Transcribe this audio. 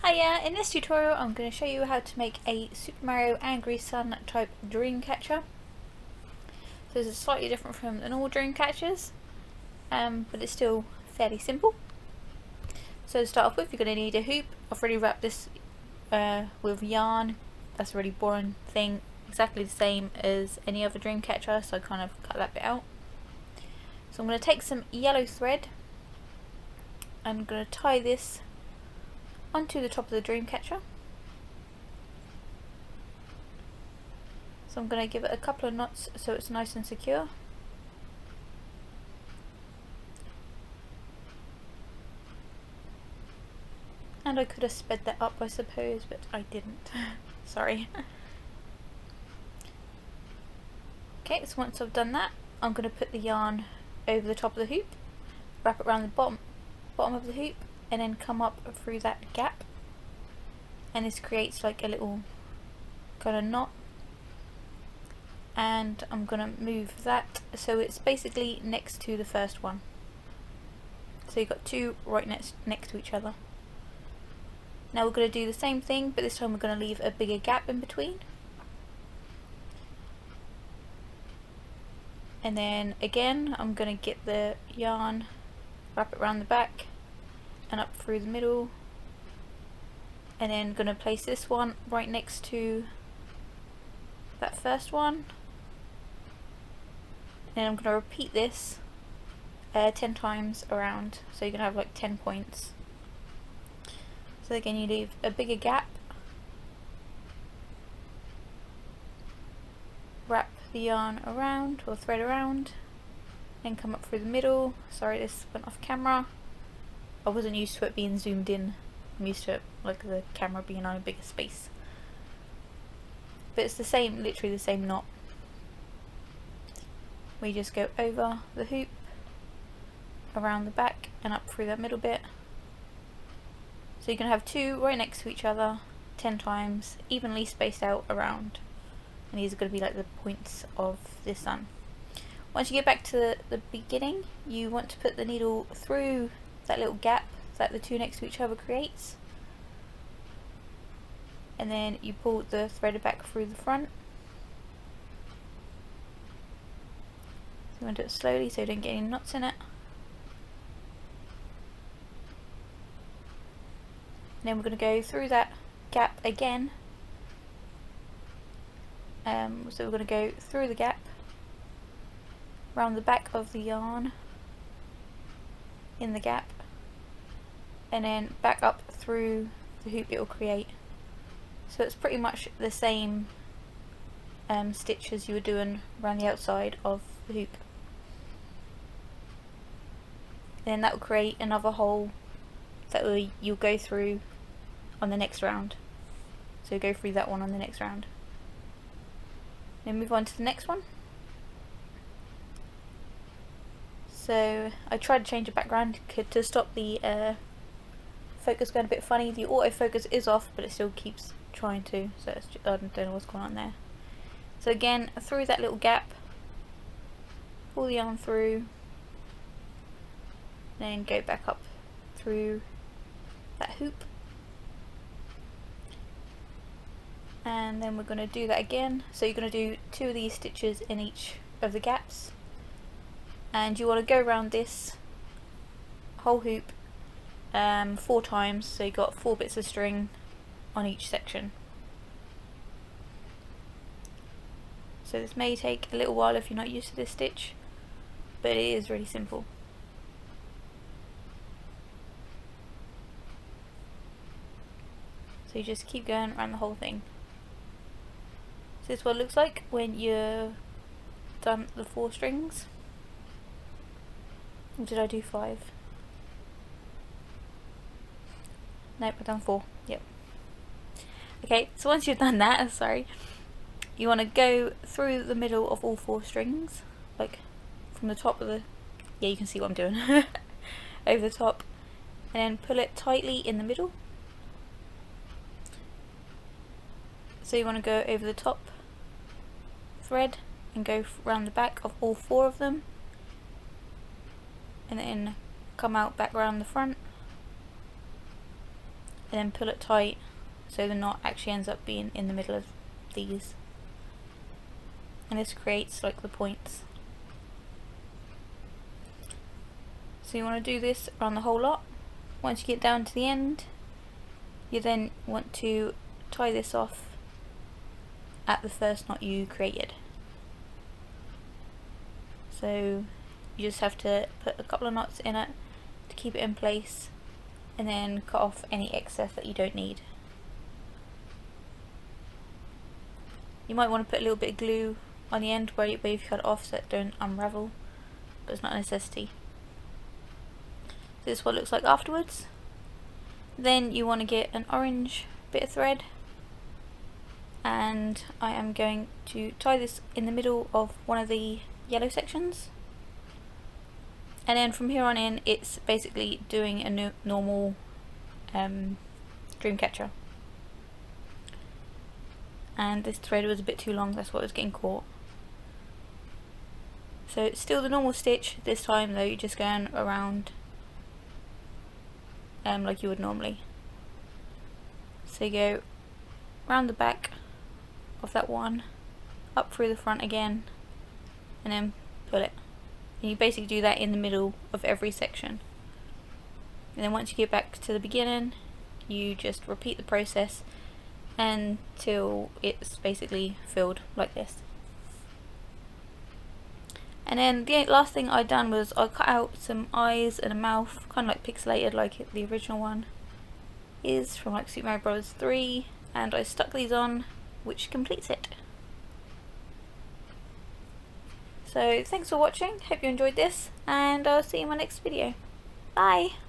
Hiya, in this tutorial I'm going to show you how to make a Super Mario Angry Sun type Dreamcatcher. So this is slightly different from the normal Dreamcatchers, but it's still fairly simple. So to start off with, you're going to need a hoop. I've already wrapped this with yarn. That's a really boring thing, exactly the same as any other Dreamcatcher, so I kind of cut that bit out. So I'm going to take some yellow thread. I'm going to tie this onto the top of the Dreamcatcher. So I'm going to give it a couple of knots so it's nice and secure. And I could have sped that up, I suppose, but I didn't. Sorry. Okay, so once I've done that, I'm going to put the yarn over the top of the hoop, wrap it around the bottom of the hoop, and then come up through that gap. And this creates like a little kind of knot. And I'm going to move that so it's basically next to the first one. So you've got two right next to each other. Now we're going to do the same thing, but this time we're going to leave a bigger gap in between. And then again, I'm going to get the yarn, wrap it around the back and up through the middle, and then going to place this one right next to that first one. And I'm going to repeat this 10 times around, so you're going to have like 10 points. So again, you leave a bigger gap, wrap the yarn around or thread around, then come up through the middle. Sorry, this went off camera. I wasn't used to it being zoomed in. I'm used to it like the camera being on a bigger space. But it's the same, literally the same knot. We just go over the hoop, around the back and up through that middle bit. So you're going to have two right next to each other 10 times, evenly spaced out around. And these are going to be like the points of the sun. Once you get back to the beginning, you want to put the needle through that little gap that the two next to each other creates. And then you pull the thread back through the front. So you want to do it slowly so you don't get any knots in it. And then we're going to go through that gap again. So we're going to go through the gap, around the back of the yarn, in the gap, and then back up through the hoop it will create. So it's pretty much the same stitch as you were doing around the outside of the hoop. And then that will create another hole that you'll go through on the next round. So go through that one on the next round. Then move on to the next one. So I tried to change the background to stop the focus going a bit funny. The autofocus is off, but it still keeps trying to, so it's just, I don't know what's going on there. So again, through that little gap, pull the yarn through, then go back up through that hoop. And then we're going to do that again. So you're going to do 2 of these stitches in each of the gaps. And you want to go around this whole hoop 4 times, so you've got 4 bits of string on each section. So this may take a little while if you're not used to this stitch, but it is really simple. So you just keep going around the whole thing. So this is what it looks like when you're done the 4 strings. Or did I do 5? Nope, I've done 4. Yep. Okay, so once you've done that, sorry, you want to go through the middle of all 4 strings, like from the top of the, yeah, you can see what I'm doing, over the top, and then pull it tightly in the middle. So you want to go over the top thread and go around the back of all 4 of them, and then come out back around the front, and then pull it tight so the knot actually ends up being in the middle of these, and this creates like the points. So you want to do this around the whole lot. Once you get down to the end, you then want to tie this off at the first knot you created. So you just have to put a couple of knots in it to keep it in place, and then cut off any excess that you don't need. You might want to put a little bit of glue on the end where you've cut it off so it don't unravel, but it's not a necessity. This is what it looks like afterwards. Then you want to get an orange bit of thread, and I am going to tie this in the middle of one of the yellow sections, and then from here on in it's basically doing a normal Dreamcatcher. And this thread was a bit too long, that's what was getting caught. So it's still the normal stitch, this time though you're just going around like you would normally. So you go round the back of that one, up through the front again, and then pull it. And you basically do that in the middle of every section. And then once you get back to the beginning, you just repeat the process until it's basically filled like this. And then the last thing I done was I cut out some eyes and a mouth, kind of like pixelated like the original one is from like Super Mario Bros. 3, and I stuck these on, which completes it. So thanks for watching, hope you enjoyed this, and I'll see you in my next video. Bye!